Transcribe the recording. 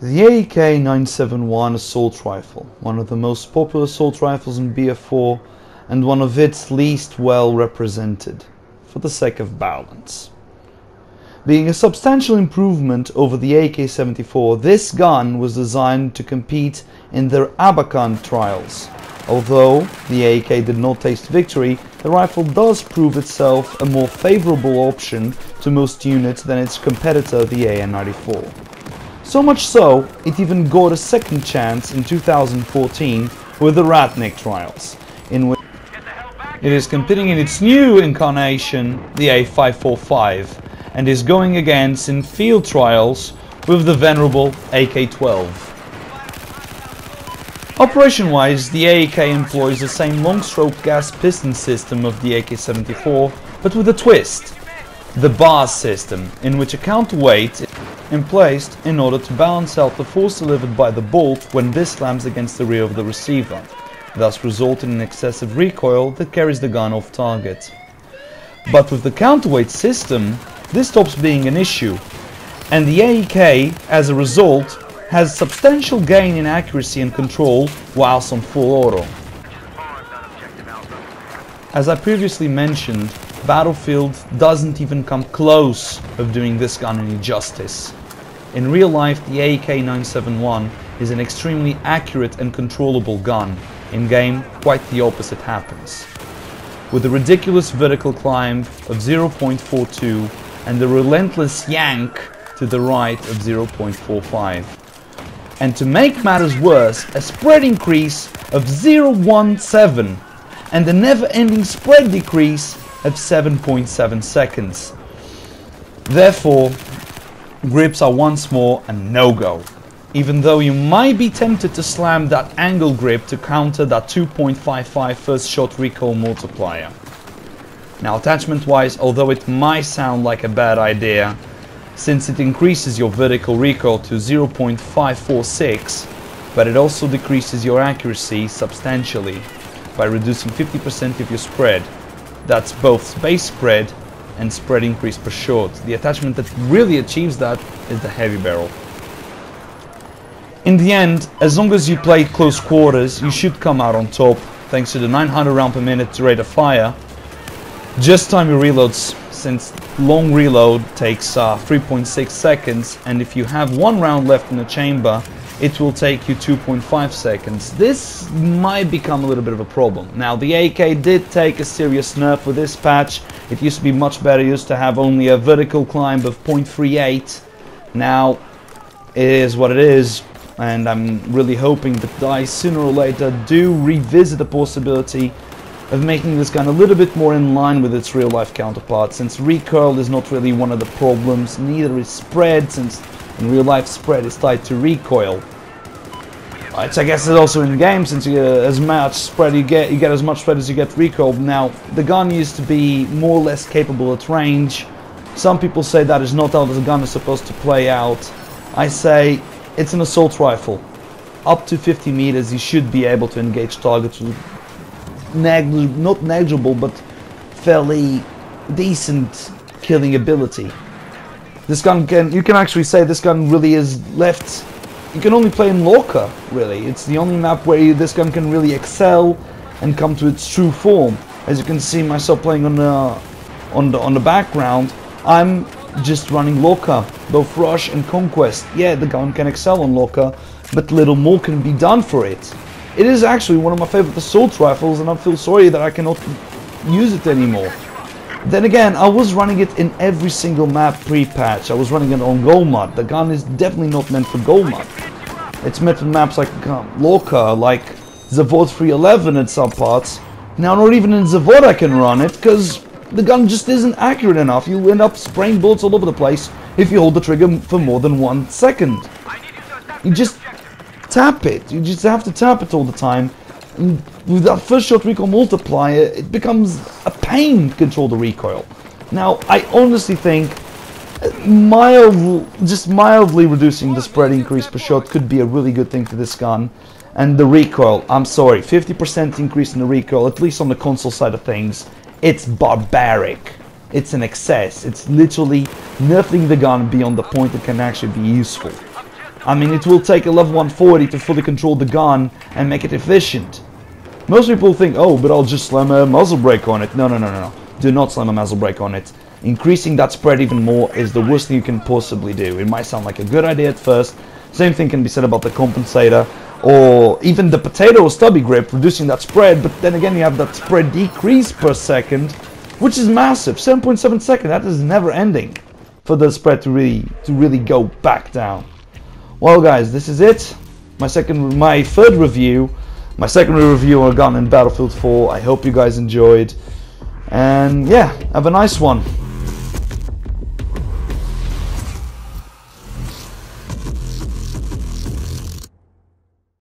The AEK-971 assault rifle, one of the most popular assault rifles in BF4 and one of its least well represented, for the sake of balance. Being a substantial improvement over the AEK-74, this gun was designed to compete in their Abakan trials. Although the AEK did not taste victory, the rifle does prove itself a more favorable option to most units than its competitor, the AN-94. So much so, it even got a second chance in 2014 with the Ratnik trials, in which it is competing in its new incarnation, the A545, and is going against in field trials with the venerable AK-12. Operation-wise, the AEK employs the same long-stroke gas piston system of the AK-74, but with a twist. The bars system, in which a counterweight is placed in order to balance out the force delivered by the bolt when this slams against the rear of the receiver, thus resulting in excessive recoil that carries the gun off target. But with the counterweight system, this stops being an issue, and the AEK, as a result, has substantial gain in accuracy and control whilst on full auto. As I previously mentioned, Battlefield doesn't even come close of doing this gun any justice. In real life, the AEK-971 is an extremely accurate and controllable gun. In game, quite the opposite happens. With a ridiculous vertical climb of 0.42 and a relentless yank to the right of 0.45. And to make matters worse, a spread increase of 0.17 and a never-ending spread decrease of 7.7 seconds. Therefore, grips are once more a no-go, even though you might be tempted to slam that angle grip to counter that 2.55 first shot recoil multiplier. Now, attachment-wise, although it might sound like a bad idea, since it increases your vertical recoil to 0.546, but it also decreases your accuracy substantially by reducing 50% of your spread. That's both base spread and spread increase per shot. The attachment that really achieves that is the heavy barrel. In the end, as long as you play close quarters, you should come out on top thanks to the 900 round per minute rate of fire. Just time your reloads, since long reload takes 3.6 seconds, and if you have one round left in the chamber, it will take you 2.5 seconds. This might become a little bit of a problem. Now, the AEK did take a serious nerf with this patch. It used to be much better, used to have only a vertical climb of 0.38. Now, it is what it is, and I'm really hoping that DICE sooner or later do revisit the possibility of making this gun a little bit more in line with its real-life counterpart, since recoil is not really one of the problems, neither is spread, since in real life spread is tied to recoil. Which I guess is also in game, since as much spread you get as much spread as you get recoil. Now, the gun used to be more or less capable at range. Some people say that is not how the gun is supposed to play out. I say it's an assault rifle. Up to 50 meters you should be able to engage targets with not negligible but fairly decent killing ability. This gun you can actually say this gun really is left. You can only play in Lorca, really. It's the only map where this gun can really excel and come to its true form. As you can see myself playing on the background, I'm just running Lorca, both Rush and Conquest. Yeah, the gun can excel on Lorca, but little more can be done for it. It is actually one of my favorite assault rifles, and I feel sorry that I cannot use it anymore. Then again, I was running it in every single map pre-patch. I was running it on Gold Mud. The gun is definitely not meant for Gold Mud. It's meant for maps like Lorca, like Zavod 311 at some parts. Now, not even in Zavod I can run it, because the gun just isn't accurate enough. You'll end up spraying bullets all over the place if you hold the trigger for more than 1 second. You just tap it. You just have to tap it all the time. And with that first shot recoil multiplier, it becomes a pain to control the recoil. Now, I honestly think just mildly reducing the spread increase per shot could be a really good thing for this gun. And the recoil, I'm sorry, 50% increase in the recoil, at least on the console side of things, it's barbaric. It's an excess. It's literally nerfing the gun beyond the point it can actually be useful. I mean, it will take a level 140 to fully control the gun and make it efficient. Most people think, oh, but I'll just slam a muzzle brake on it. No, no, no, no, no. Do not slam a muzzle brake on it. Increasing that spread even more is the worst thing you can possibly do. It might sound like a good idea at first. Same thing can be said about the compensator, or even the potato or stubby grip, reducing that spread, but then again you have that spread decrease per second, which is massive. 7.7 seconds, that is never ending for the spread to really go back down. Well guys, this is it. My second review on a gun in Battlefield 4. I hope you guys enjoyed. And yeah, have a nice one.